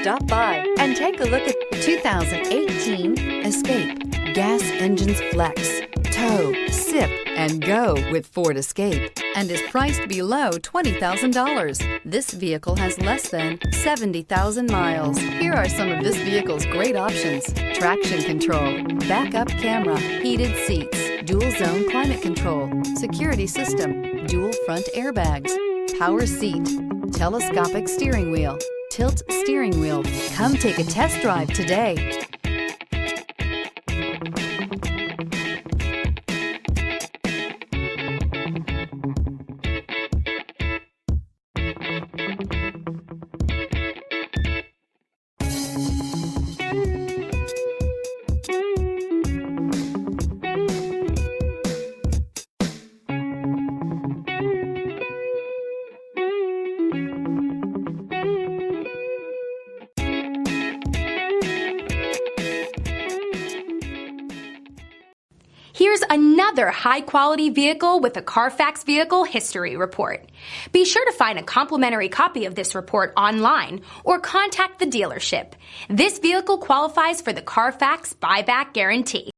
Stop by and take a look at the 2018 Escape. Gas engines flex, tow, sip, and go with Ford Escape, and is priced below $20,000. This vehicle has less than 70,000 miles. Here are some of this vehicle's great options: traction control, backup camera, heated seats, dual zone climate control, security system, dual front airbags, power seat, telescopic steering wheel, tilt steering wheel. Come take a test drive today. Here's another high-quality vehicle with a Carfax Vehicle History Report. Be sure to find a complimentary copy of this report online or contact the dealership. This vehicle qualifies for the Carfax Buyback Guarantee.